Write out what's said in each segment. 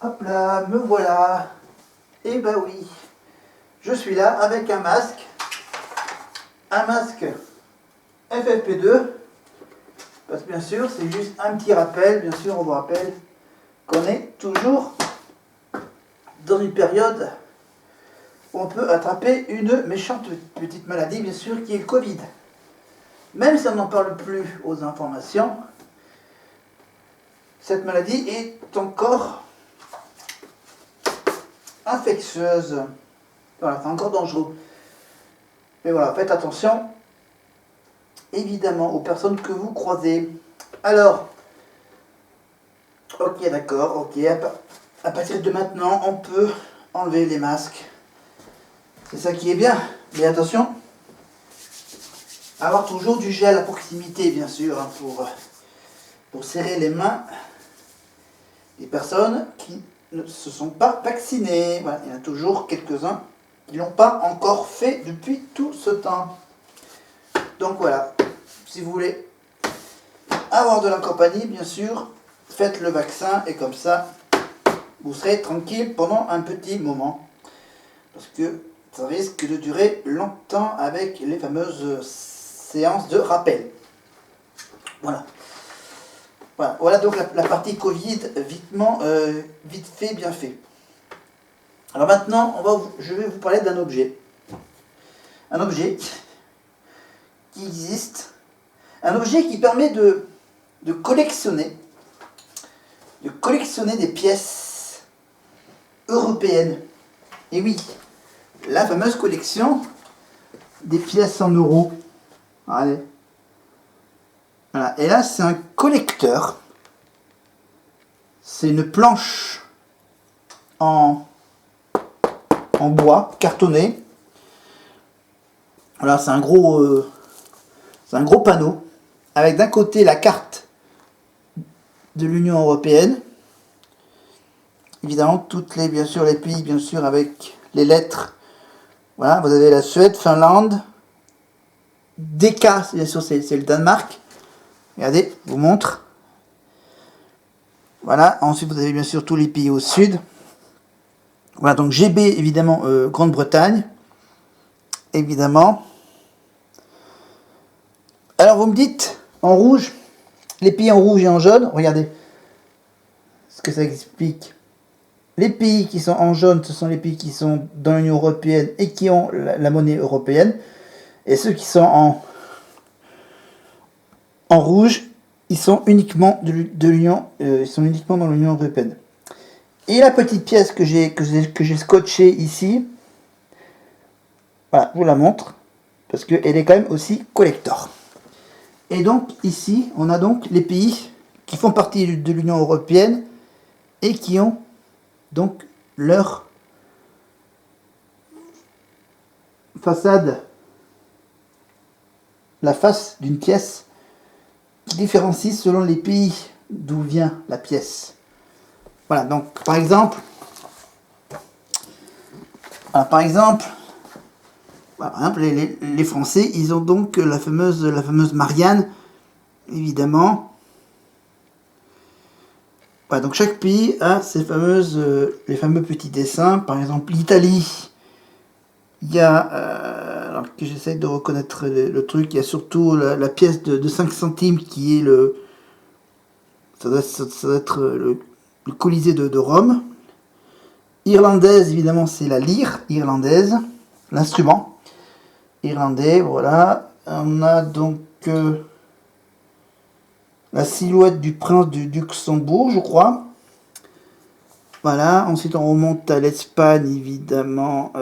Hop là, me voilà. Et bah oui, je suis là avec un masque FFP2, parce que bien sûr, c'est juste un petit rappel, bien sûr, on vous rappelle qu'on est toujours dans une période où on peut attraper une méchante petite maladie, bien sûr, qui est le Covid. Même si on n'en parle plus aux informations, cette maladie est encore infectieuse. Voilà, c'est encore dangereux. Mais voilà, faites attention, évidemment, aux personnes que vous croisez. Alors, ok, d'accord, ok. À partir de maintenant, on peut enlever les masques. C'est ça qui est bien. Mais attention, avoir toujours du gel à proximité, bien sûr, hein, pour serrer les mains des personnes qui ne se sont pas vaccinées. Voilà, il y en a toujours quelques-uns qui ne l'ont pas encore fait depuis tout ce temps. Donc voilà, si vous voulez avoir de la compagnie, bien sûr, faites le vaccin et comme ça, vous serez tranquille pendant un petit moment. Parce que ça risque de durer longtemps avec les fameuses séances de rappel. Voilà. Voilà donc la partie Covid, vite fait, bien fait. Alors maintenant, je vais vous parler d'un objet. Un objet qui existe. Un objet qui permet de collectionner des pièces européennes. Et oui, la fameuse collection des pièces en euros. Allez. Voilà. Et là, c'est un collecteur. C'est une planche en bois, cartonné. Voilà, c'est un gros panneau avec d'un côté la carte de l'Union européenne. Évidemment, bien sûr, les pays, bien sûr, avec les lettres. Voilà, vous avez la Suède, Finlande, DK, bien sûr, c'est le Danemark. Regardez, je vous montre. Voilà, ensuite vous avez bien sûr tous les pays au sud. Voilà, donc GB, évidemment, Grande-Bretagne. Évidemment. Alors vous me dites, en rouge, les pays en rouge et en jaune, regardez ce que ça explique. Les pays qui sont en jaune, ce sont les pays qui sont dans l'Union européenne et qui ont la monnaie européenne. Et ceux qui sont en rouge, ils sont uniquement de l'Union, ils sont uniquement dans l'Union européenne. Et la petite pièce que j'ai scotchée ici, voilà, je vous la montre, parce qu'elle est quand même aussi collector. Et donc ici, on a donc les pays qui font partie de l'Union européenne et qui ont donc leur façade, la face d'une pièce qui différencie selon les pays d'où vient la pièce. Voilà, donc par exemple, les Français, ils ont donc la fameuse Marianne, évidemment. Voilà, donc chaque pays a les fameux petits dessins. Par exemple, l'Italie, il y a, alors que j'essaie de reconnaître le truc, il y a surtout la pièce de 5 centimes qui est ça doit être le Colisée de Rome. Irlandaise, évidemment, c'est la lyre irlandaise, l'instrument irlandais, voilà. On a donc la silhouette du prince du Luxembourg, je crois. Voilà, ensuite on remonte à l'Espagne, évidemment.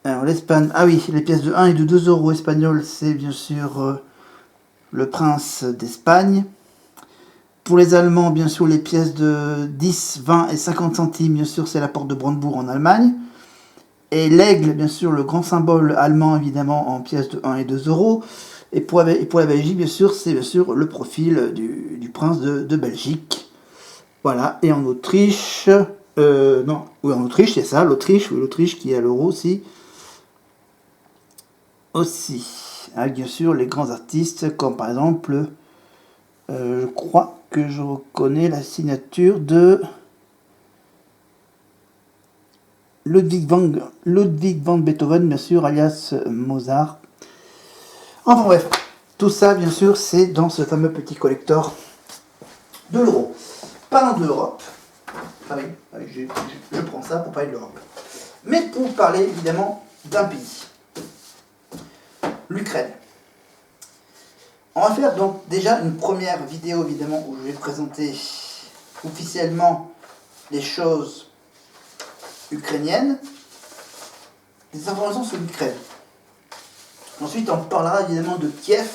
Alors l'Espagne, ah oui, les pièces de 1 et de 2 euros espagnols, c'est bien sûr le prince d'Espagne. Pour les Allemands, bien sûr, les pièces de 10, 20 et 50 centimes, bien sûr, c'est la porte de Brandebourg en Allemagne. Et l'aigle, bien sûr, le grand symbole allemand, évidemment, en pièces de 1 et 2 euros. Et pour la Belgique, bien sûr, c'est bien sûr le profil du prince de Belgique. Voilà, et en Autriche, en Autriche, c'est ça, l'Autriche qui est à l'euro aussi. Avec bien sûr les grands artistes, comme par exemple, je crois, que je reconnais la signature de Ludwig van Beethoven, bien sûr, alias Mozart. Enfin bref, tout ça, bien sûr, c'est dans ce fameux petit collector de l'euro. Parlant de l'Europe, je prends ça pour parler de l'Europe. Mais pour parler évidemment d'un pays, l'Ukraine. On va faire donc déjà une première vidéo évidemment où je vais présenter officiellement les choses ukrainiennes, des informations sur l'Ukraine. Ensuite on parlera évidemment de Kiev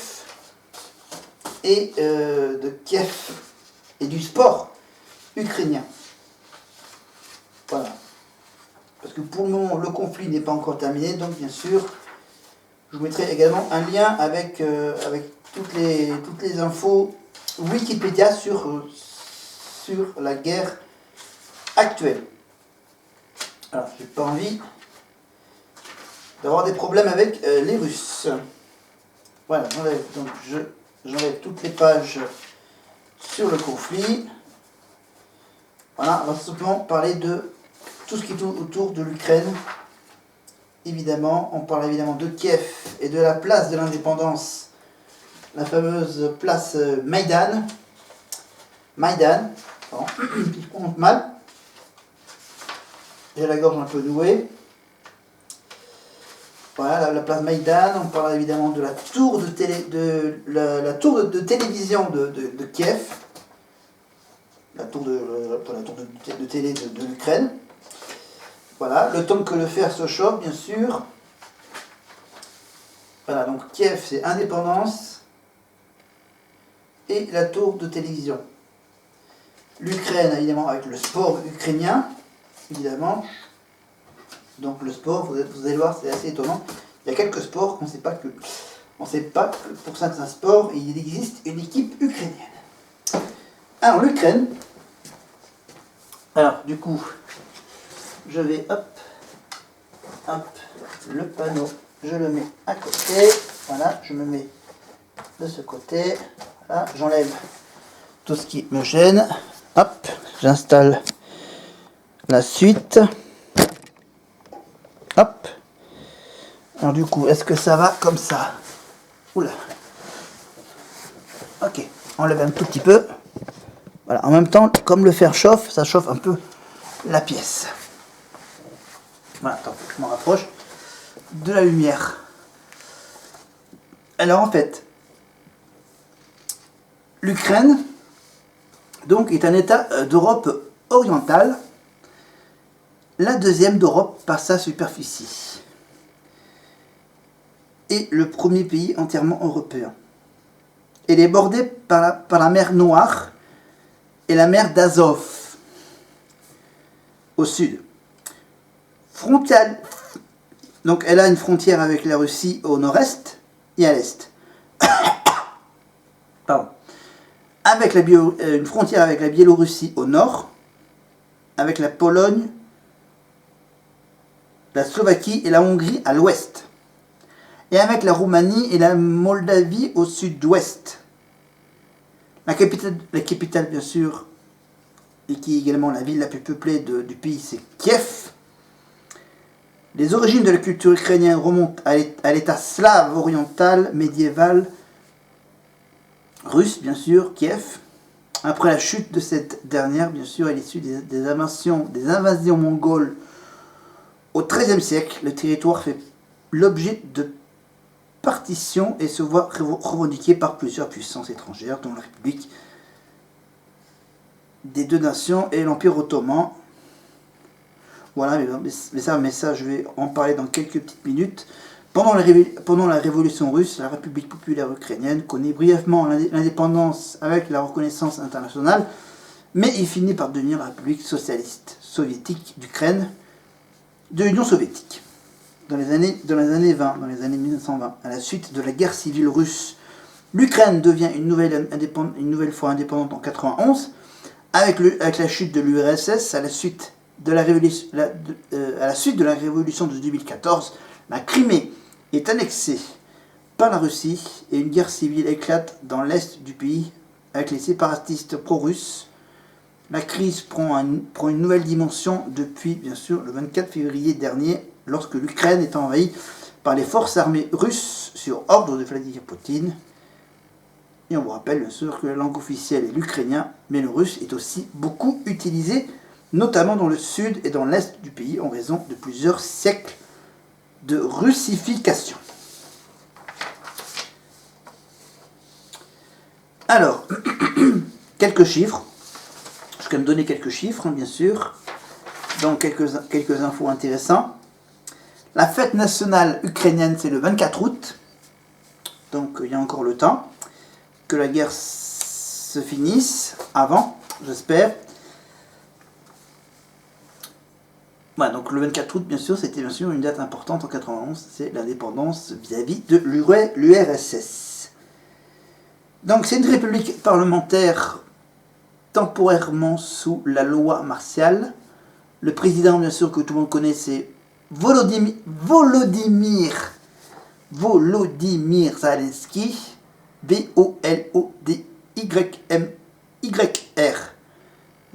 et du sport ukrainien. Voilà. Parce que pour le moment le conflit n'est pas encore terminé, donc bien sûr je vous mettrai également un lien avec toutes les infos Wikipédia sur la guerre actuelle. Alors, j'ai pas envie d'avoir des problèmes avec les Russes. Voilà, donc j'enlève toutes les pages sur le conflit. Voilà, on va simplement parler de tout ce qui tourne autour de l'Ukraine. Évidemment, on parle évidemment de Kiev et de la place de l'indépendance, la fameuse place Maïdan. Pardon, je prononce mal. J'ai la gorge un peu nouée. Voilà, la place Maïdan. On parle évidemment de la tour de télévision de Kiev. La tour de télé de l'Ukraine. Voilà, le temps que le fer se chauffe, bien sûr. Voilà, donc Kiev, c'est indépendance et la tour de télévision. L'Ukraine, évidemment, avec le sport ukrainien, évidemment. Donc le sport, vous allez voir, c'est assez étonnant. Il y a quelques sports qu'on ne sait pas que... On ne sait pas que pour certains sports, il existe une équipe ukrainienne. Alors, l'Ukraine. Alors, du coup, je vais, hop, le panneau, je le mets à côté. Voilà, je me mets de ce côté. Voilà, j'enlève tout ce qui me gêne. Hop, j'installe la suite. Hop. Alors du coup, est-ce que ça va comme ça? Oula. Ok, enlève un tout petit peu. Voilà, en même temps, comme le fer chauffe, ça chauffe un peu la pièce. Voilà, attends, je m'en rapproche de la lumière. Alors en fait, l'Ukraine donc est un État d'Europe orientale, la deuxième d'Europe par sa superficie, et le premier pays entièrement européen. Elle est bordée par la mer Noire et la mer d'Azov au sud. Donc elle a une frontière avec la Russie au nord-est et à l'est. Pardon. Avec une frontière avec la Biélorussie au nord, avec la Pologne, la Slovaquie et la Hongrie à l'ouest, et avec la Roumanie et la Moldavie au sud-ouest. La capitale bien sûr, et qui est également la ville la plus peuplée du pays, c'est Kiev. Les origines de la culture ukrainienne remontent à l'état slave oriental médiéval russe, bien sûr, Kiev. Après la chute de cette dernière, bien sûr, à l'issue des invasions mongoles au XIIIe siècle, le territoire fait l'objet de partitions et se voit revendiqué par plusieurs puissances étrangères, dont la République des deux nations et l'Empire ottoman. Voilà, mais ça, je vais en parler dans quelques petites minutes. Pendant la Révolution russe, la République populaire ukrainienne connaît brièvement l'indépendance avec la reconnaissance internationale, mais il finit par devenir la République socialiste soviétique d'Ukraine de l'Union soviétique. Dans les années 1920, à la suite de la guerre civile russe, l'Ukraine devient une nouvelle fois indépendante en 1991, avec la chute de l'URSS, à la suite de la révolution de 2014, la Crimée est annexée par la Russie et une guerre civile éclate dans l'est du pays avec les séparatistes pro-russes. La crise prend une nouvelle dimension depuis, bien sûr, le 24 février dernier, lorsque l'Ukraine est envahie par les forces armées russes sur ordre de Vladimir Poutine. Et on vous rappelle bien sûr que la langue officielle est l'ukrainien, mais le russe est aussi beaucoup utilisé, notamment dans le sud et dans l'est du pays, en raison de plusieurs siècles de russification. Alors, quelques chiffres. Je vais me donner quelques chiffres, bien sûr. Donc, quelques infos intéressantes. La fête nationale ukrainienne, c'est le 24 août. Donc, il y a encore le temps que la guerre se finisse. Avant, j'espère. Voilà, donc le 24 août, bien sûr, c'était bien sûr une date importante en 91. C'est l'indépendance vis-à-vis de l'URSS. Donc, c'est une république parlementaire temporairement sous la loi martiale. Le président, bien sûr, que tout le monde connaît, c'est Volodymyr Zelensky. V-O-L-O-D-Y-M-Y-R.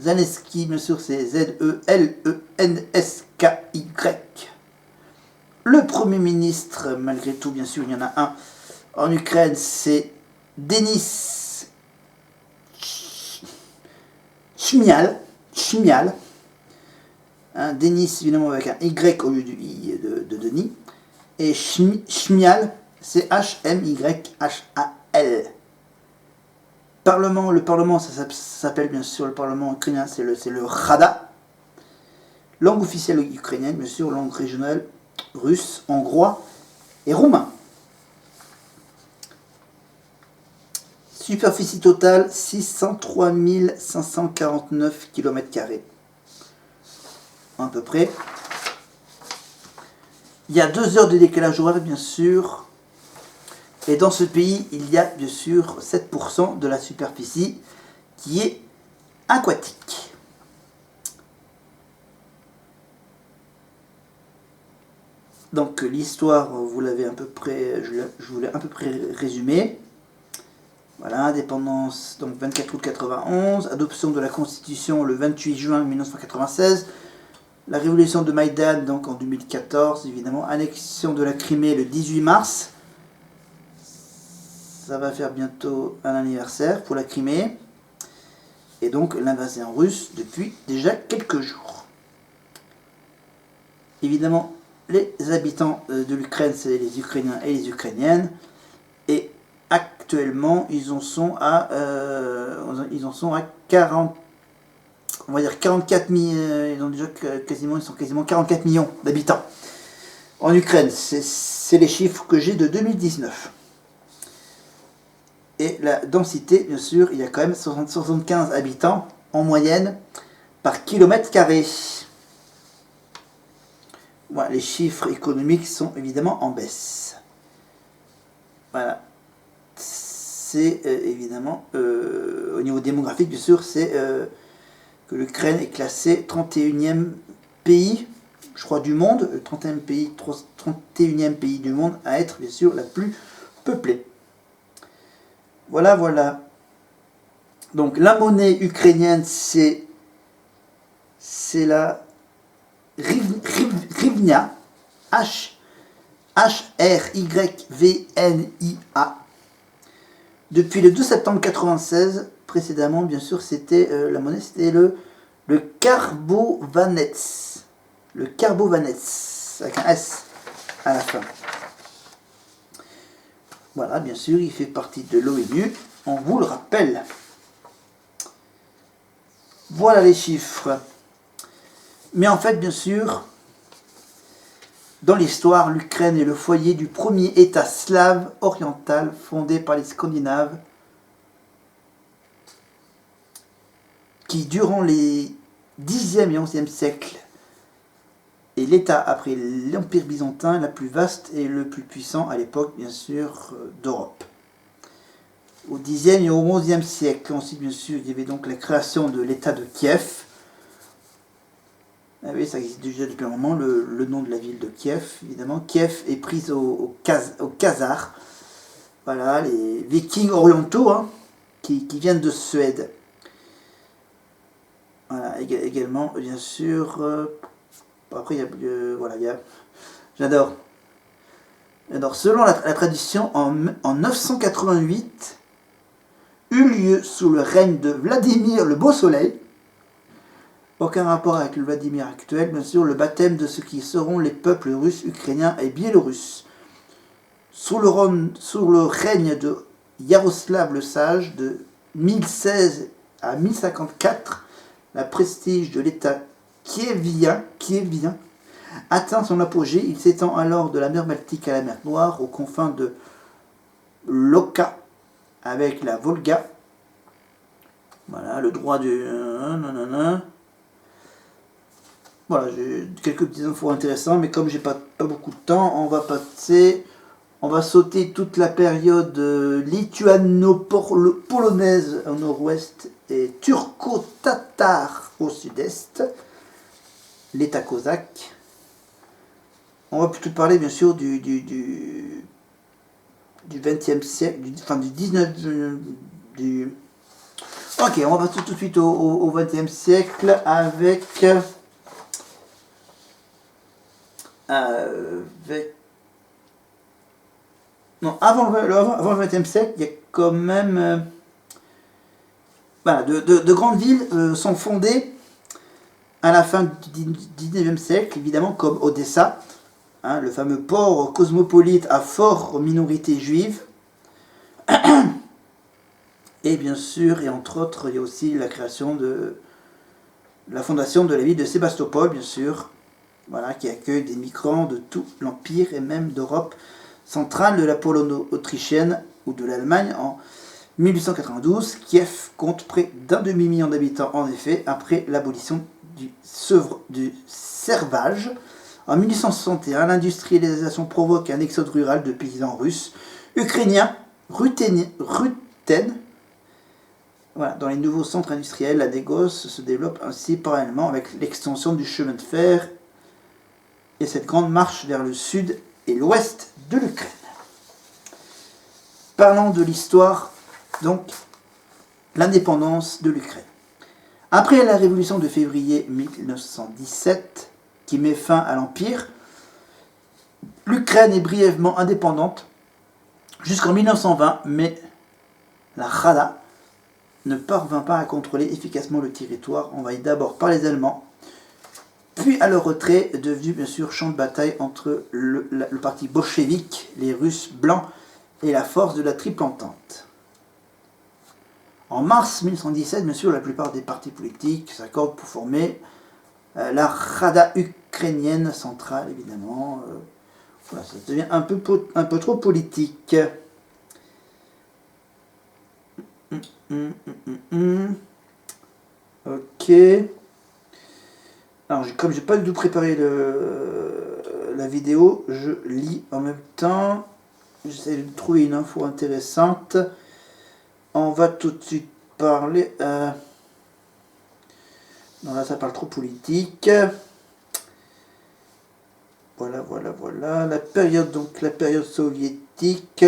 Zelensky, bien sûr, c'est Z-E-L-E-N-S-K-Y. Le Premier ministre, malgré tout, bien sûr, il y en a un en Ukraine, c'est Denis Shmyhal. Denis, évidemment, avec un Y au lieu du I de Denis. Et Shmyhal, c'est H-M-Y-H-A-L. Le Parlement, ça s'appelle bien sûr le Parlement ukrainien, c'est le Rada. Langue officielle ukrainienne, bien sûr, langue régionale, russe, hongrois et roumain. Superficie totale, 603 549 km². À peu près. Il y a 2 heures de décalage horaire, bien sûr. Et dans ce pays, il y a bien sûr 7% de la superficie qui est aquatique. Donc l'histoire, vous l'avez à peu près, je vous l'ai à peu près résumé. Voilà, indépendance, donc 24 août 91, adoption de la Constitution le 28 juin 1996, la révolution de Maïdan donc en 2014 évidemment, annexion de la Crimée le 18 mars, ça va faire bientôt un anniversaire pour la Crimée, et donc l'invasion russe depuis déjà quelques jours. Évidemment, les habitants de l'Ukraine, c'est les Ukrainiens et les Ukrainiennes, et actuellement, ils en sont à 40, on va dire 44 millions, ils sont quasiment 44 millions d'habitants en Ukraine. C'est les chiffres que j'ai de 2019. Et la densité, bien sûr, il y a quand même 75 habitants en moyenne par kilomètre carré. Voilà, les chiffres économiques sont évidemment en baisse. Voilà. C'est évidemment, au niveau démographique, bien sûr, c'est que l'Ukraine est classée 31e pays, je crois, du monde, 31e pays du monde à être, bien sûr, la plus peuplée. Voilà, voilà. Donc, la monnaie ukrainienne, c'est la Hryvnia, H-R-Y-V-N-I-A. Depuis le 2 septembre 1996, précédemment, bien sûr, c'était la monnaie, c'était le Karbovanets. Le Karbovanets, avec un S à la fin. Voilà, bien sûr, il fait partie de l'ONU, on vous le rappelle. Voilà les chiffres. Mais en fait, bien sûr, dans l'histoire, l'Ukraine est le foyer du premier État slave oriental fondé par les Scandinaves qui, durant les 10e et 11e siècles, est l'État après l'Empire byzantin la plus vaste et le plus puissant à l'époque, bien sûr, d'Europe. Au 10e et au 11e siècle, ensuite, bien sûr, il y avait donc la création de l'État de Kiev. Ah oui, ça existe déjà depuis un moment, le nom de la ville de Kiev, évidemment. Kiev est prise au Khazars. Voilà, les Vikings orientaux, qui viennent de Suède. Voilà, également, bien sûr. Après, voilà, j'adore. Alors, selon la tradition, en 988, eut lieu sous le règne de Vladimir le Beau Soleil, aucun rapport avec le Vladimir actuel, bien sûr, le baptême de ce qui seront les peuples russes, ukrainiens et biélorusses. Sous le règne de Yaroslav le Sage, de 1016 à 1054, la prestige de l'État kievien atteint son apogée. Il s'étend alors de la mer Baltique à la mer Noire, aux confins de l'Oka, avec la Volga. Voilà, le droit du... Voilà, j'ai quelques petites infos intéressantes, mais comme j'ai pas beaucoup de temps, on va sauter toute la période lituano-polonaise au nord-ouest et turco-tatar au sud-est, l'État cosaque. On va plutôt parler bien sûr du 20e siècle, du 19... Ok, on va tout de suite au 20e siècle avec... Non, avant le XXe siècle, il y a quand même... voilà, de grandes villes sont fondées à la fin du XIXe siècle, évidemment, comme Odessa, hein, le fameux port cosmopolite à forte minorité juive. Et bien sûr, et entre autres, il y a aussi la création de la fondation de la ville de Sébastopol, bien sûr, voilà, qui accueille des migrants de tout l'Empire et même d'Europe centrale, de la Pologne autrichienne ou de l'Allemagne. En 1892, Kiev compte près d'un demi-million d'habitants, en effet, après l'abolition du servage. En 1861, l'industrialisation provoque un exode rural de paysans russes, ukrainiens, ruthènes. Voilà, dans les nouveaux centres industriels, la négoce se développe ainsi parallèlement avec l'extension du chemin de fer et cette grande marche vers le sud et l'ouest de l'Ukraine. Parlons de l'histoire, donc, l'indépendance de l'Ukraine. Après la révolution de février 1917, qui met fin à l'Empire, l'Ukraine est brièvement indépendante jusqu'en 1920, mais la Rada ne parvint pas à contrôler efficacement le territoire, envahi d'abord par les Allemands, puis à leur retrait, devenu bien sûr champ de bataille entre le parti bolchevique, les Russes blancs et la force de la Triple Entente. En mars 1917, bien sûr, la plupart des partis politiques s'accordent pour former la Rada ukrainienne centrale, évidemment. Voilà, ça devient un peu trop politique. Ok. Alors, comme j'ai pas du tout préparé la vidéo, je lis en même temps. J'essaie de trouver une info intéressante. On va tout de suite parler... Non, là, ça parle trop politique. Voilà. La période soviétique.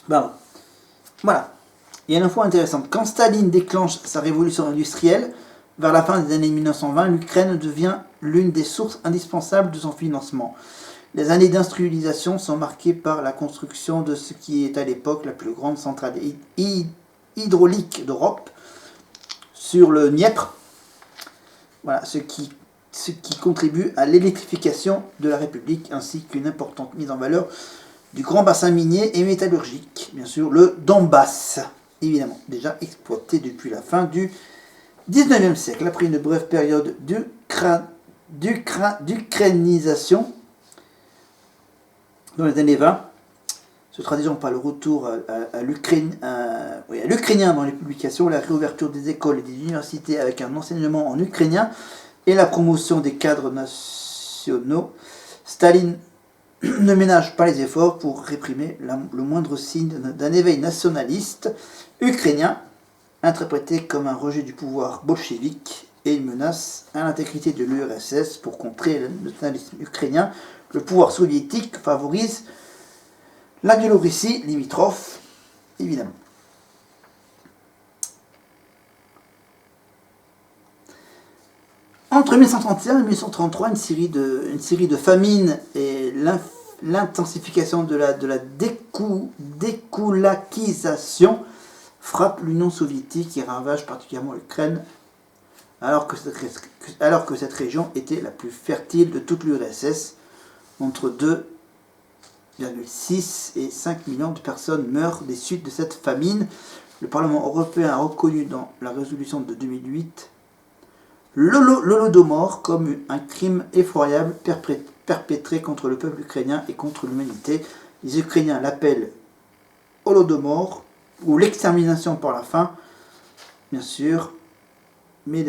Bon. Voilà. Il y a une info intéressante. Quand Staline déclenche sa révolution industrielle, vers la fin des années 1920, l'Ukraine devient l'une des sources indispensables de son financement. Les années d'industrialisation sont marquées par la construction de ce qui est à l'époque la plus grande centrale hydraulique d'Europe, sur le Dniepr. Voilà, ce qui contribue à l'électrification de la République, ainsi qu'une importante mise en valeur du grand bassin minier et métallurgique, bien sûr, le Donbass, évidemment, déjà exploité depuis la fin du 19e siècle. Après une brève période d'ukrainisation dans les années 20, se traduisant par le retour à l'ukrainien dans les publications, la réouverture des écoles et des universités avec un enseignement en ukrainien et la promotion des cadres nationaux, Staline ne ménage pas les efforts pour réprimer le moindre signe d'un éveil nationaliste ukrainien, interprété comme un rejet du pouvoir bolchevique et une menace à l'intégrité de l'URSS. Pour contrer le nationalisme ukrainien, le pouvoir soviétique favorise La Biélorussie, limitrophe, évidemment. Entre 1931 et 1933, une série de famines et l'intensification de la découlakisation frappe l'Union soviétique et ravage particulièrement l'Ukraine, alors que cette région était la plus fertile de toute l'URSS. Entre 2,6 et 5 millions de personnes meurent des suites de cette famine. Le Parlement européen a reconnu dans la résolution de 2008 l'Holodomor comme un crime effroyable perpétré contre le peuple ukrainien et contre l'humanité. Les Ukrainiens l'appellent Holodomor ou l'extermination par la faim, bien sûr, mais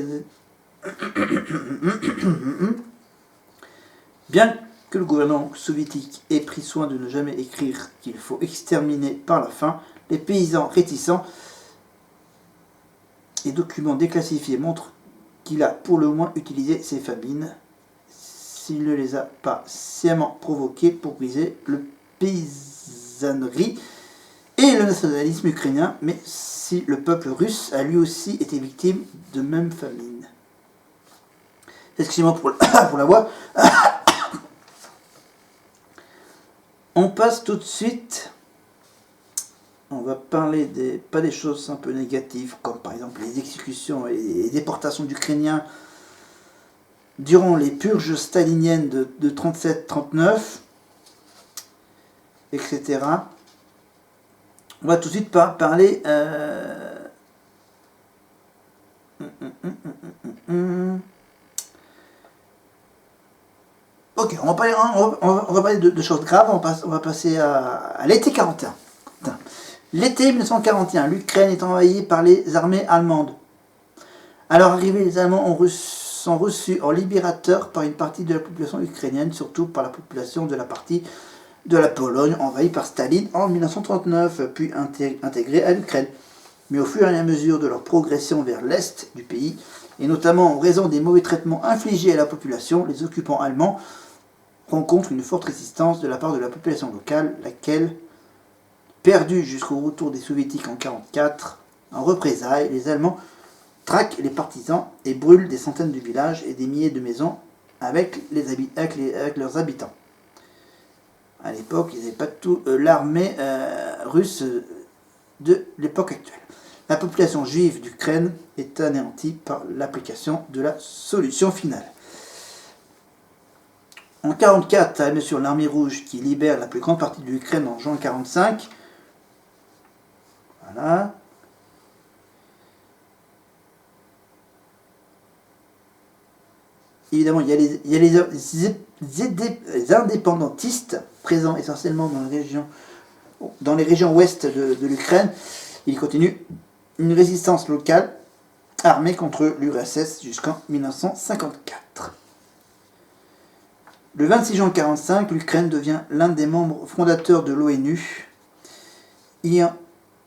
bien que le gouvernement soviétique ait pris soin de ne jamais écrire qu'il faut exterminer par la faim, les paysans réticents et documents déclassifiés montrent qu'il a pour le moins utilisé ces famines, s'il ne les a pas sciemment provoquées pour briser le paysannerie et le nationalisme ukrainien, mais si le peuple russe a lui aussi été victime de même famine. Excusez-moi pour la voix. On passe tout de suite. On va parler pas des choses un peu négatives, comme par exemple les exécutions et les déportations d'Ukrainiens durant les purges staliniennes de 37-39, etc. On va tout de suite parler... Ok, on va parler de choses graves. On va passer à l'été 41. L'été 1941, l'Ukraine est envahie par les armées allemandes. À leur arrivée, les Allemands sont reçus en libérateurs par une partie de la population ukrainienne, surtout par la population de la partie de la Pologne envahie par Staline en 1939, puis intégrée à l'Ukraine. Mais au fur et à mesure de leur progression vers l'est du pays, et notamment en raison des mauvais traitements infligés à la population, les occupants allemands rencontrent une forte résistance de la part de la population locale, laquelle, perdue jusqu'au retour des soviétiques en 1944, en représailles, les Allemands traquent les partisans et brûlent des centaines de villages et des milliers de maisons avec leurs habitants. À l'époque, ils n'avaient pas tout l'armée russe de l'époque actuelle. La population juive d'Ukraine est anéantie par l'application de la solution finale. En 1944, ça bien sûr l'armée rouge qui libère la plus grande partie de l'Ukraine en juin 1945. Voilà. Évidemment, il y a les indépendantistes présents essentiellement dans les régions ouest de l'Ukraine. Ils continuent une résistance locale armée contre l'URSS jusqu'en 1954. Le 26 juin 1945, l'Ukraine devient l'un des membres fondateurs de l'ONU,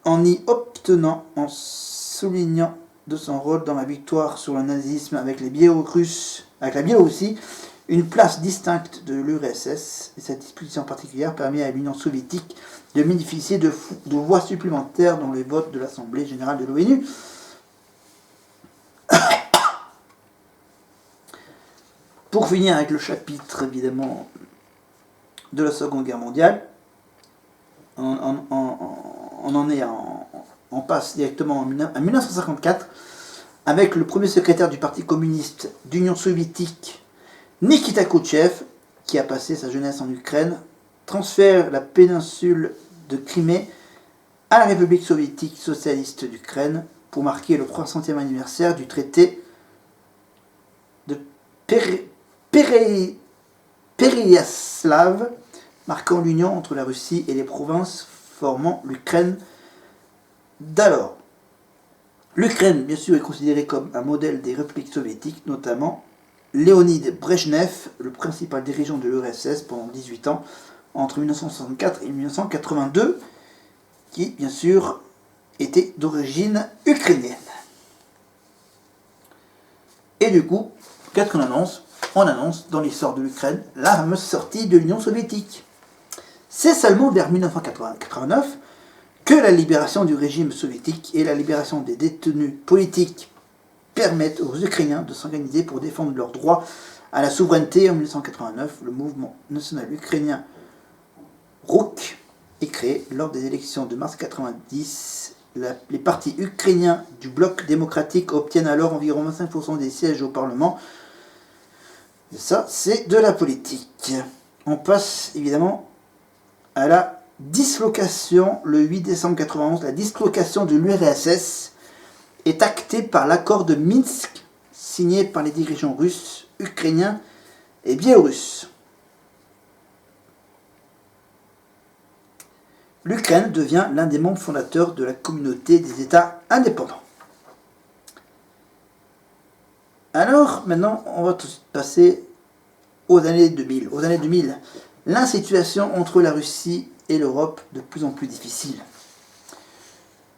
en y obtenant, en soulignant de son rôle dans la victoire sur le nazisme avec la Biélorussie, une place distincte de l'URSS. Et cette disposition particulière permet à l'Union soviétique de bénéficier de voix supplémentaires dans les votes de l'Assemblée générale de l'ONU. Pour finir avec le chapitre, évidemment, de la Seconde Guerre mondiale, on passe directement à 1954, avec le premier secrétaire du Parti communiste d'Union soviétique, Nikita Khrouchtchev, qui a passé sa jeunesse en Ukraine, transfère la péninsule de Crimée à la République soviétique socialiste d'Ukraine pour marquer le 300e anniversaire du traité de Péréyaslav, marquant l'union entre la Russie et les provinces formant l'Ukraine d'alors. L'Ukraine, bien sûr, est considérée comme un modèle des républiques soviétiques, notamment Léonid Brejnev, le principal dirigeant de l'URSS pendant 18 ans, entre 1964 et 1982, qui, bien sûr, était d'origine ukrainienne. Et du coup, qu'est-ce qu'on annonce ? On annonce dans l'histoire de l'Ukraine la fameuse sortie de l'Union soviétique. C'est seulement vers 1989 que la libération du régime soviétique et la libération des détenus politiques permettent aux Ukrainiens de s'organiser pour défendre leurs droits à la souveraineté. En 1989, le mouvement national ukrainien RUK est créé lors des élections de mars 1990. Les partis ukrainiens du bloc démocratique obtiennent alors environ 25% des sièges au Parlement. Et ça, c'est de la politique. On passe évidemment à la dislocation. Le 8 décembre 1991, la dislocation de l'URSS est actée par l'accord de Minsk, signé par les dirigeants russes, ukrainiens et biélorusses. L'Ukraine devient l'un des membres fondateurs de la communauté des États indépendants. Alors, maintenant, on va tout de suite passer aux années 2000. Aux années 2000, la situation entre la Russie et l'Europe de plus en plus difficile.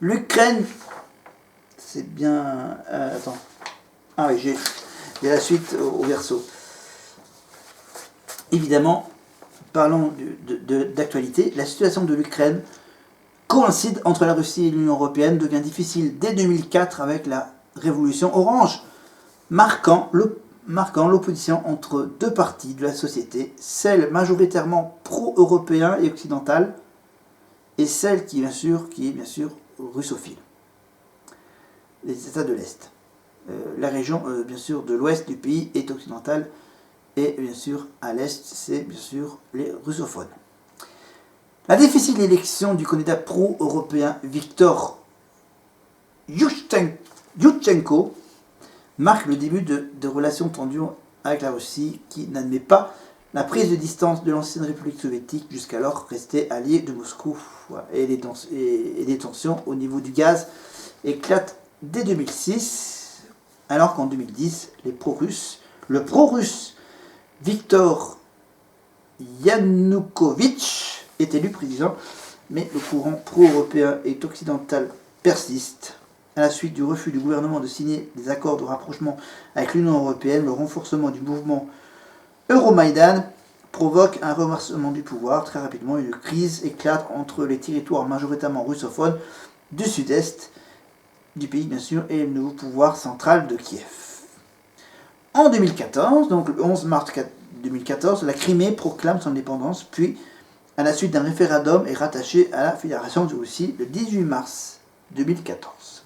L'Ukraine, c'est bien... attends. Ah oui, j'ai la suite au verso. Évidemment, parlons d'actualité. La situation de l'Ukraine coïncide entre la Russie et l'Union européenne, devient difficile dès 2004 avec la révolution orange, marquant l'opposition entre deux parties de la société, celle majoritairement pro-européen et occidentale, et celle qui est bien sûr russophile, les États de l'Est. La région bien sûr de l'ouest du pays est occidentale, et bien sûr à l'est c'est bien sûr les russophones. La difficile élection du candidat pro-européen Viktor Yushchenko marque le début de relations tendues avec la Russie, qui n'admet pas la prise de distance de l'ancienne République soviétique, jusqu'alors restée alliée de Moscou. Voilà. Et les tensions au niveau du gaz éclatent dès 2006, alors qu'en 2010, le pro-russe Viktor Yanukovych est élu président, mais le courant pro-européen et occidental persiste. À la suite du refus du gouvernement de signer des accords de rapprochement avec l'Union européenne, le renforcement du mouvement Euromaïdan provoque un renversement du pouvoir. Très rapidement, une crise éclate entre les territoires majoritairement russophones du sud-est du pays, bien sûr, et le nouveau pouvoir central de Kiev. En 2014, donc le 11 mars 2014, la Crimée proclame son indépendance, puis, à la suite d'un référendum, est rattachée à la Fédération de Russie le 18 mars 2014.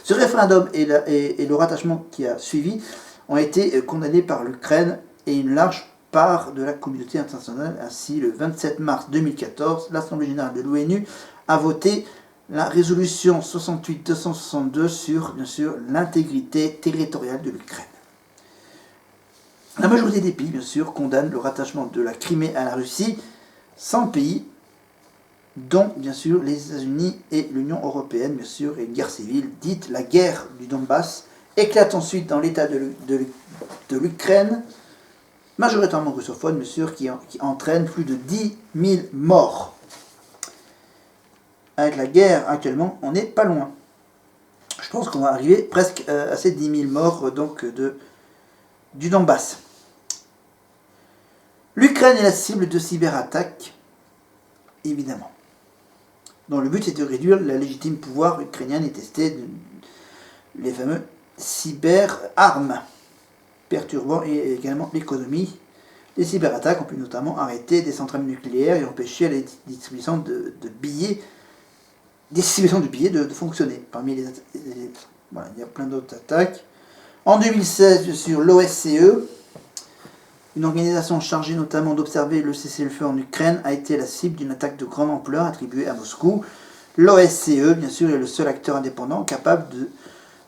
Ce référendum et le rattachement qui a suivi ont été condamnés par l'Ukraine et une large part de la communauté internationale. Ainsi, le 27 mars 2014, l'Assemblée générale de l'ONU a voté la résolution 68-262 sur, bien sûr, l'intégrité territoriale de l'Ukraine. La majorité des pays, bien sûr, condamnent le rattachement de la Crimée à la Russie, 100 pays, dont, bien sûr, les États-Unis et l'Union européenne, bien sûr, et une guerre civile, dite la guerre du Donbass, éclate ensuite dans l'état de l'Ukraine, majoritairement russophone, bien sûr, qui entraîne plus de 10 000 morts. Avec la guerre actuellement, on n'est pas loin. Je pense qu'on va arriver presque à ces 10 000 morts donc, du Donbass. L'Ukraine est la cible de cyberattaques, évidemment, dont le but est de réduire le légitime pouvoir ukrainien et tester les fameux cyberarmes, perturbant également l'économie. Les cyberattaques ont pu notamment arrêter des centrales nucléaires et empêcher la distribution de billets de fonctionner. Parmi voilà, il y a plein d'autres attaques. En 2016, bien sûr, l'OSCE, une organisation chargée notamment d'observer le cessez-le-feu en Ukraine, a été la cible d'une attaque de grande ampleur attribuée à Moscou. L'OSCE, bien sûr, est le seul acteur indépendant capable de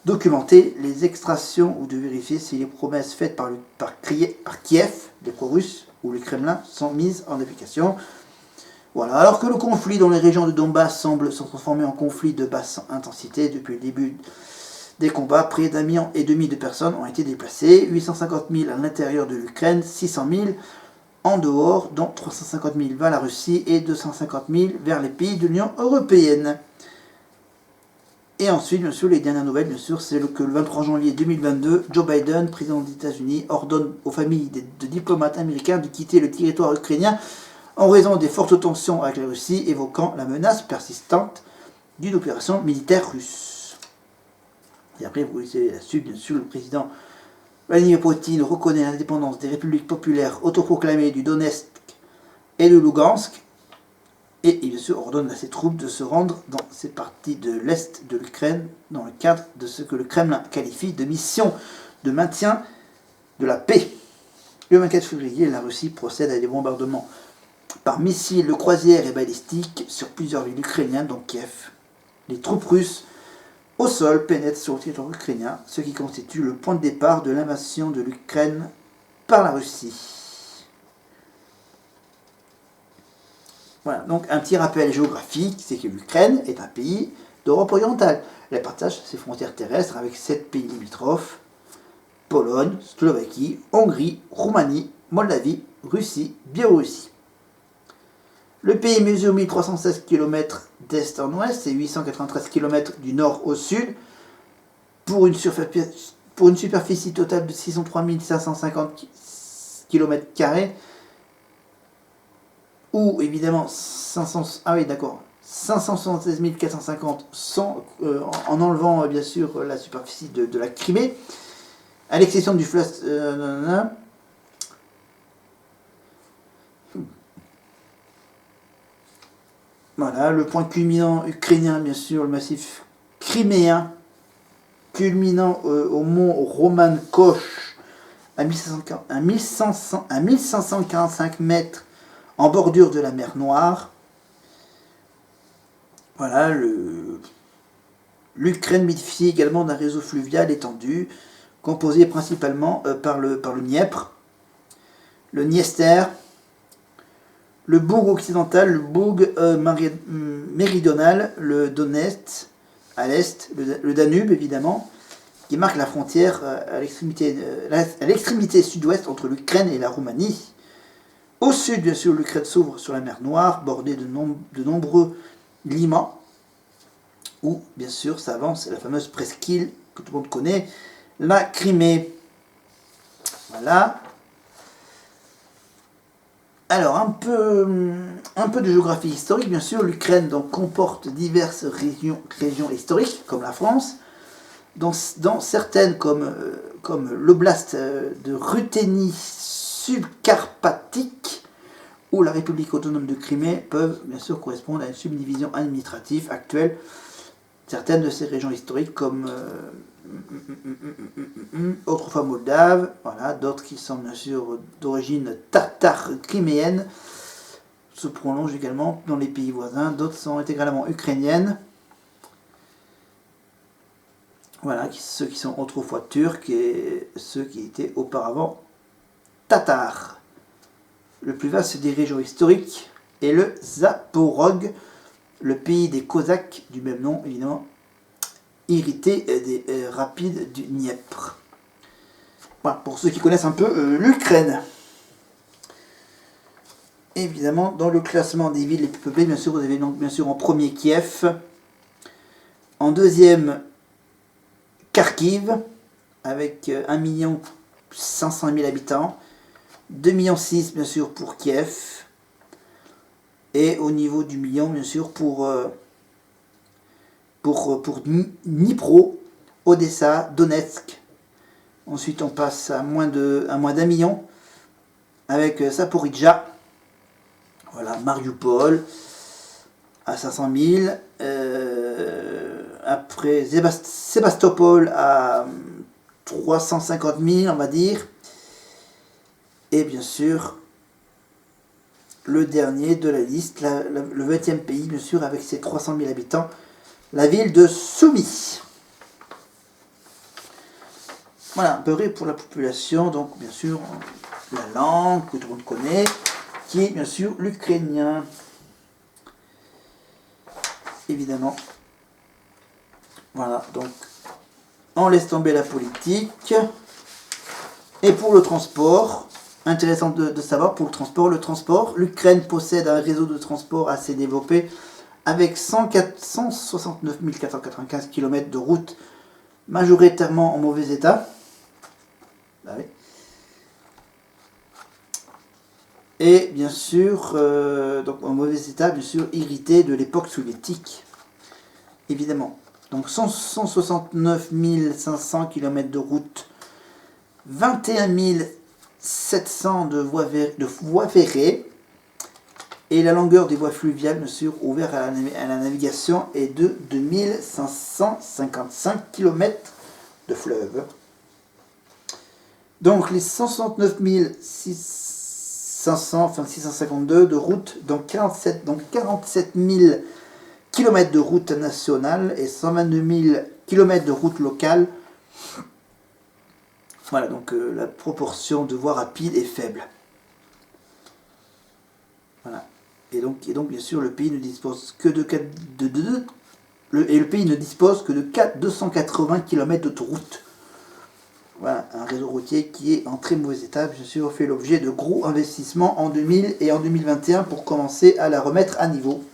documenter les extractions ou de vérifier si les promesses faites par Kiev, les pro-russes, ou le Kremlin sont mises en application. Voilà. Alors que le conflit dans les régions de Donbass semble se transformer en conflit de basse intensité depuis le début des combats, près d'1,5 million de personnes ont été déplacées, 850 000 à l'intérieur de l'Ukraine, 600 000 en dehors, dont 350 000 vers la Russie et 250 000 vers les pays de l'Union européenne. Et ensuite, bien sûr, les dernières nouvelles, bien sûr, c'est que le 23 janvier 2022, Joe Biden, président des États-Unis, ordonne aux familles de diplomates américains de quitter le territoire ukrainien en raison des fortes tensions avec la Russie, évoquant la menace persistante d'une opération militaire russe. Et après, vous savez, là-dessus, bien sûr, le président Vladimir Poutine reconnaît l'indépendance des républiques populaires autoproclamées du Donetsk et de Lugansk, et bien sûr ordonne à ses troupes de se rendre dans ces parties de l'Est de l'Ukraine dans le cadre de ce que le Kremlin qualifie de mission de maintien de la paix. Le 24 février, la Russie procède à des bombardements par missiles de croisière et balistiques sur plusieurs villes ukrainiennes, dont Kiev. Les troupes russes au sol pénètrent sur le territoire ukrainien, ce qui constitue le point de départ de l'invasion de l'Ukraine par la Russie. Voilà, donc un petit rappel géographique, c'est que l'Ukraine est un pays d'Europe orientale. Elle partage ses frontières terrestres avec 7 pays limitrophes: Pologne, Slovaquie, Hongrie, Roumanie, Moldavie, Russie, Biélorussie. Le pays mesure 1316 km d'est en ouest et 893 km du nord au sud, pour une superficie totale de 603 550 km², où évidemment 576 450 sont, en enlevant bien sûr la superficie de la Crimée, à l'exception du fleuve. Voilà, le point culminant ukrainien, bien sûr, le massif criméen, culminant au mont Roman Koch, à 1545 mètres en bordure de la mer Noire. Voilà, l'Ukraine bénéficie également d'un réseau fluvial étendu, composé principalement par le Dniepr, le Dniester, le Boug occidental, le Boug méridional, le Donetsk à l'est, le Danube évidemment, qui marque la frontière à l'extrémité sud-ouest entre l'Ukraine et la Roumanie. Au sud, bien sûr, l'Ukraine s'ouvre sur la mer Noire, bordée de nombreux limans, où, bien sûr, s'avance la fameuse presqu'île que tout le monde connaît, la Crimée. Voilà. Alors, un peu de géographie historique, bien sûr. L'Ukraine donc comporte diverses régions historiques, comme la France, dans certaines, comme l'oblast de Ruthénie subcarpatique ou la République autonome de Crimée, peuvent bien sûr correspondre à une subdivision administrative actuelle. Certaines de ces régions historiques, comme autrefois moldave, voilà, d'autres qui sont bien sûr d'origine tartare criméenne, se prolongent également dans les pays voisins, d'autres sont intégralement ukrainiennes. Voilà, ceux qui sont autrefois turcs et ceux qui étaient auparavant tatars. Le plus vaste des régions historiques est le Zaporog, le pays des Cosaques du même nom, évidemment, irrité des rapides du Dniepr. Voilà, pour ceux qui connaissent un peu l'Ukraine. Évidemment, dans le classement des villes les plus peuplées, bien sûr, vous avez donc bien sûr en premier Kiev, en deuxième Kharkiv, avec 1 500 000 habitants, 2,6 millions bien sûr pour Kiev, et au niveau du million bien sûr pour Dnipro, Odessa, Donetsk. Ensuite on passe à moins d'1 million avec Zaporizhzhia, voilà, Mariupol à 500 000, après Sébastopol à 350 000 on va dire, et bien sûr le dernier de la liste, le 20e pays bien sûr avec ses 300 000 habitants, la ville de Soumy. Voilà, un peu près pour la population, donc bien sûr la langue que tout le monde connaît, qui est bien sûr l'ukrainien. Évidemment. Voilà, donc on laisse tomber la politique. Et pour le transport, intéressant de savoir, pour le transport, l'Ukraine possède un réseau de transport assez développé avec 169 495 km de routes majoritairement en mauvais état. Ah oui. Et bien sûr, donc en mauvais état, bien sûr, irrité de l'époque soviétique, évidemment. Donc 169 500 km de route, 21 700 de voies ferrées, et la longueur des voies fluviales, bien sûr, ouvertes à la navigation est de 2555 km de fleuves. Donc les 169 500, enfin 652 de routes, donc 47 000 km de route nationale et 122 000 km de route locale. Voilà, donc la proportion de voies rapides est faible. Voilà. Et donc bien sûr, le pays ne dispose que de 280 km d'autoroute. Voilà, un réseau routier qui est en très mauvais état, bien sûr, fait l'objet de gros investissements en 2000 et en 2021 pour commencer à la remettre à niveau.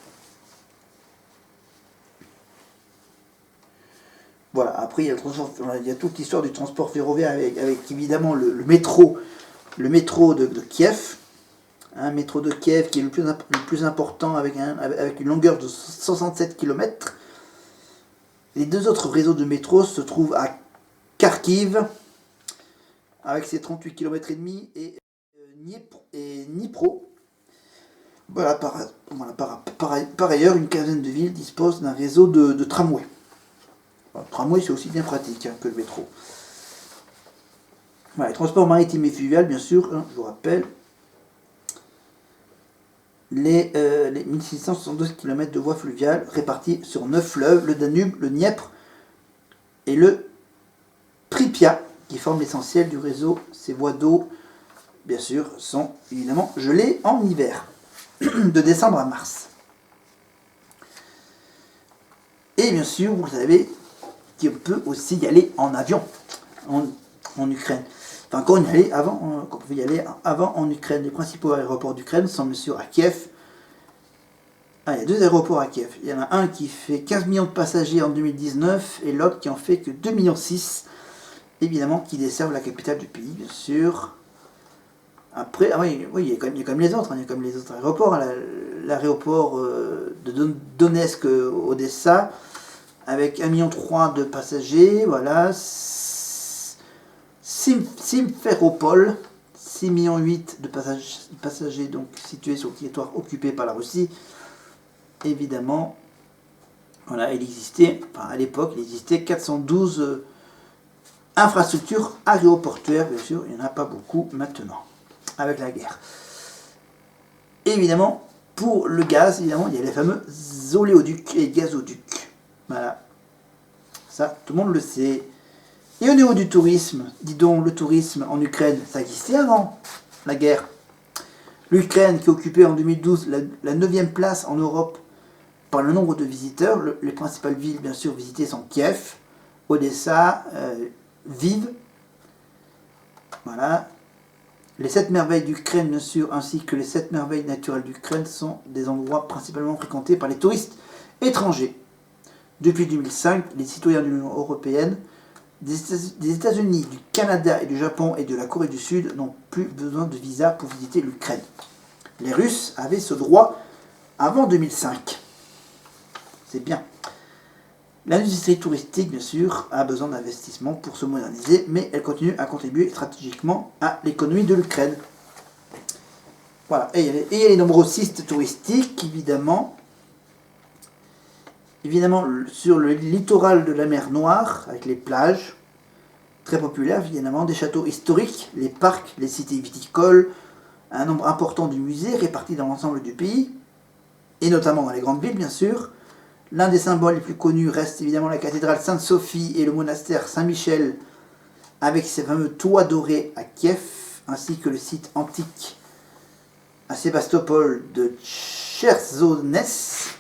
Voilà, après il y a toute l'histoire du transport ferroviaire avec évidemment le métro de Kiev. Un métro de Kiev qui est le plus important avec une longueur de 67 km. Les deux autres réseaux de métro se trouvent à Kharkiv avec ses 38 km et demi et Dnipro. Voilà, par ailleurs, une quinzaine de villes disposent d'un réseau de tramway. Le tramway, c'est aussi bien pratique que le métro. Voilà, les transports maritimes et fluvial, bien sûr, je vous rappelle, les 1672 km de voies fluviales réparties sur 9 fleuves, le Danube, le Dniepr et le Pripyat, qui forment l'essentiel du réseau. Ces voies d'eau, bien sûr, sont évidemment gelées en hiver, de décembre à mars. Et bien sûr, vous savez qu'on peut aussi y aller en avion en Ukraine. Enfin, quand on pouvait y aller avant en Ukraine. Les principaux aéroports d'Ukraine sont bien sûr à Kiev. Il y a 2 aéroports à Kiev. Il y en a un qui fait 15 millions de passagers en 2019 et l'autre qui en fait que 2,6 millions, évidemment, qui desservent la capitale du pays, bien sûr. Après, il y a comme les autres, il y a comme les autres aéroports. L'aéroport de Donetsk, Odessa, avec 1,3 million de passagers, voilà. Simferopol, 6,8 millions de passagers, donc situés sur le territoire occupé par la Russie. Évidemment, voilà, à l'époque, il existait 412 infrastructures aéroportuaires, bien sûr, il n'y en a pas beaucoup maintenant, avec la guerre. Évidemment, pour le gaz, évidemment, il y a les fameux oléoducs et gazoducs. Voilà. Ça, tout le monde le sait. Et au niveau du tourisme, dis donc, le tourisme en Ukraine, ça existait avant la guerre. L'Ukraine qui occupait en 2012 la 9e place en Europe par le nombre de visiteurs. Les principales villes, bien sûr, visitées sont Kiev, Odessa, Lviv. Voilà. Les 7 merveilles d'Ukraine, bien sûr, ainsi que les 7 merveilles naturelles d'Ukraine sont des endroits principalement fréquentés par les touristes étrangers. Depuis 2005, les citoyens de l'Union européenne, des États-Unis, du Canada et du Japon et de la Corée du Sud n'ont plus besoin de visa pour visiter l'Ukraine. Les Russes avaient ce droit avant 2005. C'est bien. L'industrie touristique, bien sûr, a besoin d'investissements pour se moderniser, mais elle continue à contribuer stratégiquement à l'économie de l'Ukraine. Voilà. Et il y a les nombreux sites touristiques, évidemment. Évidemment, sur le littoral de la mer Noire, avec les plages, très populaires, évidemment, des châteaux historiques, les parcs, les cités viticoles, un nombre important de musées répartis dans l'ensemble du pays, et notamment dans les grandes villes, bien sûr. L'un des symboles les plus connus reste évidemment la cathédrale Sainte-Sophie et le monastère Saint-Michel, avec ses fameux toits dorés à Kiev, ainsi que le site antique à Sébastopol de Chersonès,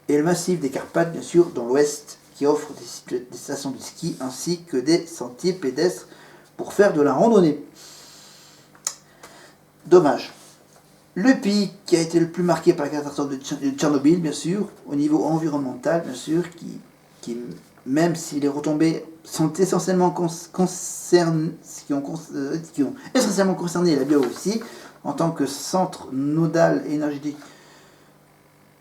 et le massif des Carpates, bien sûr, dans l'ouest, qui offre des stations de ski ainsi que des sentiers pédestres pour faire de la randonnée. Dommage. Le pays qui a été le plus marqué par la catastrophe de Tchernobyl, bien sûr, au niveau environnemental, bien sûr, qui même si les retombées sont essentiellement qui ont essentiellement concerné la Biélorussie, en tant que centre nodal et énergétique.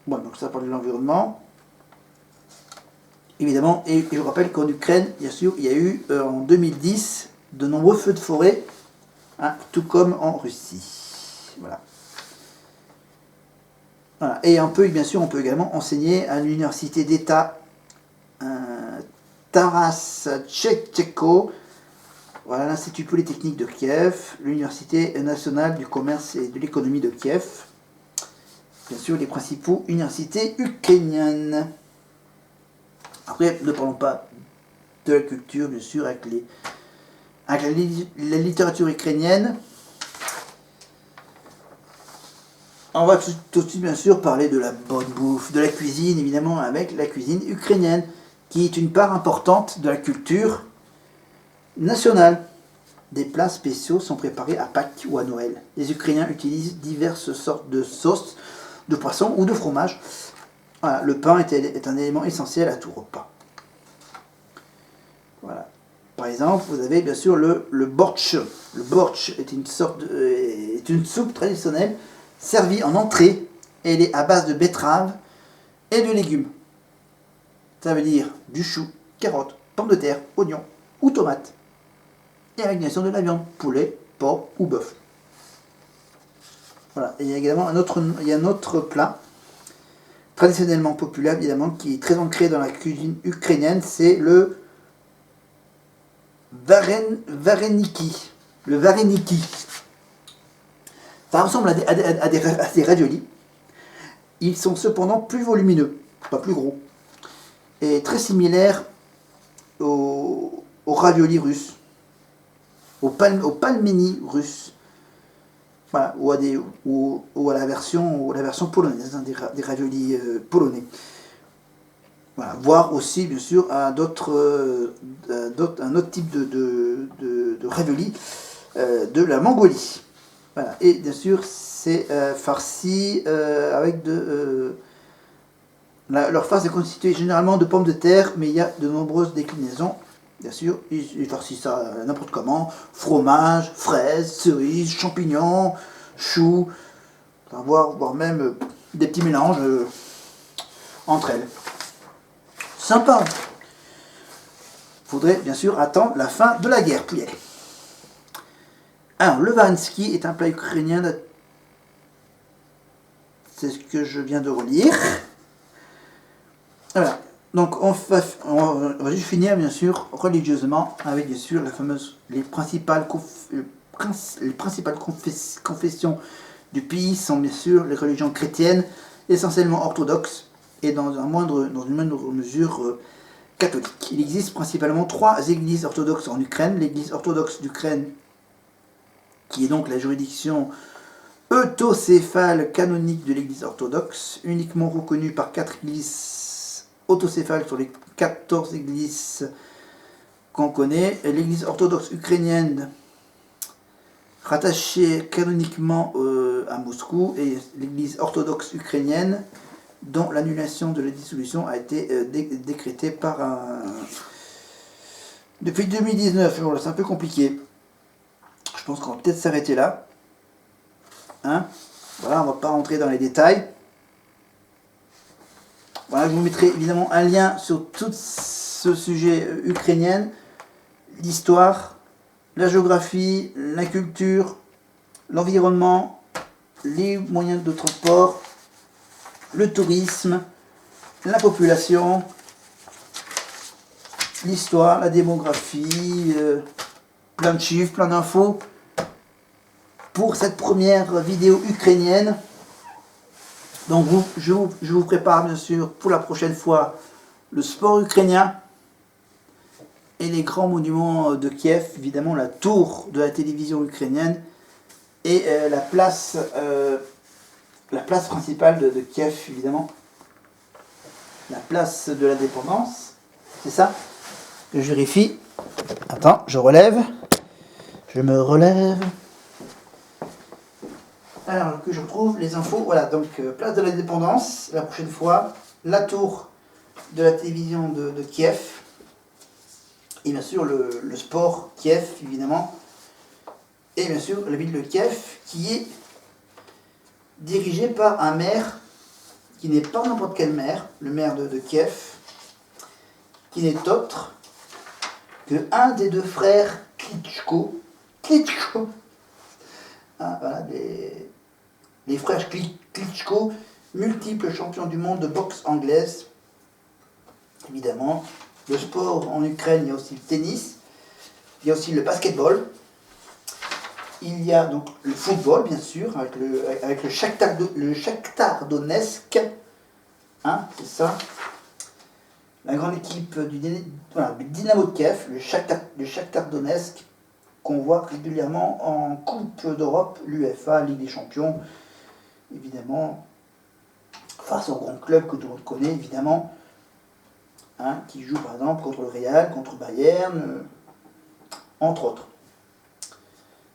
Bon, donc ça parle de l'environnement. Évidemment, et je rappelle qu'en Ukraine, bien sûr, il y a eu en 2010 de nombreux feux de forêt, hein, tout comme en Russie. Voilà. Voilà. Et bien sûr, on peut également enseigner à l'université d'État Taras Shevchenko, voilà, l'Institut Polytechnique de Kiev, l'Université nationale du commerce et de l'économie de Kiev, bien sûr les principaux universités ukrainiennes. Après, ne parlons pas de la culture, bien sûr, avec la littérature ukrainienne. On va tout de suite, bien sûr, parler de la bonne bouffe, de la cuisine, évidemment, avec la cuisine ukrainienne, qui est une part importante de la culture nationale. Des plats spéciaux sont préparés à Pâques ou à Noël. Les Ukrainiens utilisent diverses sortes de sauces, de poisson ou de fromage. Voilà, le pain est un élément essentiel à tout repas. Voilà. Par exemple, vous avez bien sûr le bortsch. Le bortsch est une soupe traditionnelle servie en entrée et elle est à base de betteraves et de légumes. Ça veut dire du chou, carottes, pommes de terre, oignons ou tomates. Et avec bien sûr de la viande, poulet, porc ou bœuf. Voilà. Et il y a également un autre plat traditionnellement populaire, évidemment, qui est très ancré dans la cuisine ukrainienne, c'est le vareniki. Le vareniki. Ça ressemble à des raviolis. Ils sont cependant plus volumineux, pas plus gros, et très similaires aux raviolis russes, aux palmeni russes, voilà, ou à la version polonaise, hein, des raviolis polonais. Voilà, voire aussi, bien sûr, à un autre type de raviolis de la Mongolie. Voilà. Et bien sûr, c'est farci avec leur farce est constituée généralement de pommes de terre, mais il y a de nombreuses déclinaisons. Bien sûr, ils farcissent ça n'importe comment. Fromage, fraises, cerises, champignons, choux, voire même des petits mélanges entre elles. Sympa. Faudrait bien sûr attendre la fin de la guerre pour y aller. Alors, le varenski est un plat ukrainien. C'est ce que je viens de relire. Voilà. Donc, on va juste finir, bien sûr, religieusement, avec, bien sûr, les principales confessions du pays sont, bien sûr, les religions chrétiennes, essentiellement orthodoxes, et dans une moindre mesure catholiques. Il existe principalement 3 églises orthodoxes en Ukraine. L'église orthodoxe d'Ukraine, qui est donc la juridiction autocéphale canonique de l'église orthodoxe, uniquement reconnue par 4 églises autocéphales sur les 14 églises qu'on connaît. L'église orthodoxe ukrainienne, rattachée canoniquement à Moscou, et l'église orthodoxe ukrainienne, dont l'annulation de la dissolution a été décrétée par depuis 2019. Bon, c'est un peu compliqué. Je pense qu'on va peut-être s'arrêter là. Hein, voilà, on ne va pas rentrer dans les détails. Voilà, je vous mettrai évidemment un lien sur tout ce sujet ukrainien, l'histoire, la géographie, la culture, l'environnement, les moyens de transport, le tourisme, la population, l'histoire, la démographie, plein de chiffres, plein d'infos pour cette première vidéo ukrainienne. Donc je vous prépare bien sûr pour la prochaine fois le sport ukrainien et les grands monuments de Kiev, évidemment la tour de la télévision ukrainienne et la place principale de Kiev, évidemment, la place de l'indépendance, c'est ça que je vérifie. Attends, je me relève. Alors que je retrouve les infos, voilà, donc place de l'indépendance, la prochaine fois, la tour de la télévision de Kiev, et bien sûr le sport Kiev, évidemment, et bien sûr la ville de Kiev, qui est dirigé par un maire qui n'est pas n'importe quel maire, le maire de Kiev, qui n'est autre que un des deux frères Klitschko. Ah, voilà, les frères Klitschko, multiples champions du monde de boxe anglaise. Évidemment, le sport en Ukraine, il y a aussi le tennis, il y a aussi le basketball, il y a donc le football, bien sûr, avec le Shakhtar Donetsk, hein, c'est ça, la grande équipe du Dynamo de Kiev, le Shakhtar Donetsk, qu'on voit régulièrement en Coupe d'Europe, l'UEFA, Ligue des Champions, évidemment, face au grand club que tout le monde connaît, évidemment, hein, qui joue par exemple contre le Real, contre Bayern, entre autres.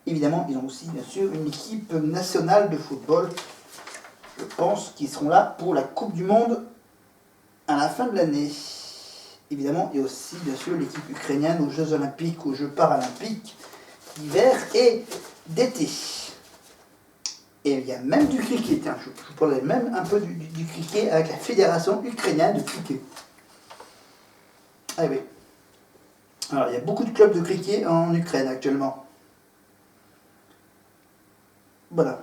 Évidemment, ils ont aussi, bien sûr, une équipe nationale de football, je pense, qu'ils seront là pour la Coupe du Monde à la fin de l'année. Évidemment, il y a aussi, bien sûr, l'équipe ukrainienne aux Jeux Olympiques, aux Jeux Paralympiques, d'hiver et d'été. Et il y a même du cricket. Hein. Je vous parlerai même un peu du cricket avec la Fédération ukrainienne de cricket. Ah oui. Alors, il y a beaucoup de clubs de cricket en Ukraine actuellement. Voilà.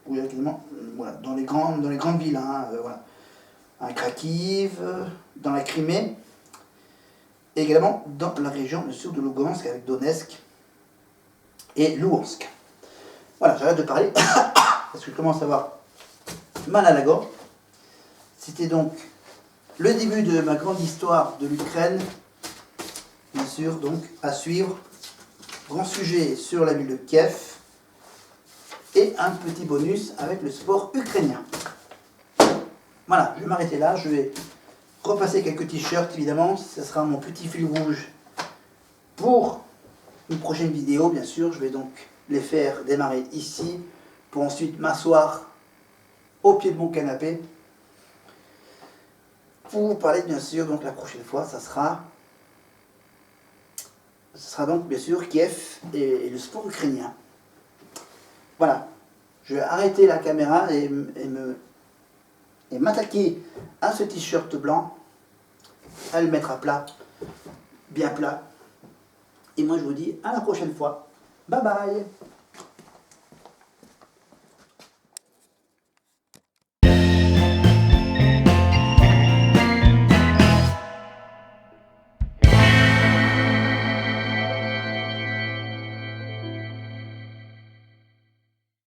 Oui, également, voilà. Dans les grandes villes. Hein, voilà. À Kharkiv, dans la Crimée. Et également dans la région du sud de Lugansk avec Donetsk et Louhansk. Voilà, j'arrête de parler parce que je commence à avoir mal à la gorge. C'était donc le début de ma grande histoire de l'Ukraine. Bien sûr, donc, à suivre. Grand sujet sur la ville de Kiev. Et un petit bonus avec le sport ukrainien. Voilà, je vais m'arrêter là. Je vais repasser quelques t-shirts, évidemment. Ce sera mon petit fil rouge pour une prochaine vidéo, bien sûr. Je vais donc les faire démarrer ici pour ensuite m'asseoir au pied de mon canapé pour vous parler, bien sûr, donc la prochaine fois, ça sera donc, bien sûr, Kiev et le sport ukrainien. Voilà, je vais arrêter la caméra et m'attaquer à ce t-shirt blanc, à le mettre à plat, bien plat. Et moi, je vous dis à la prochaine fois. Bye bye!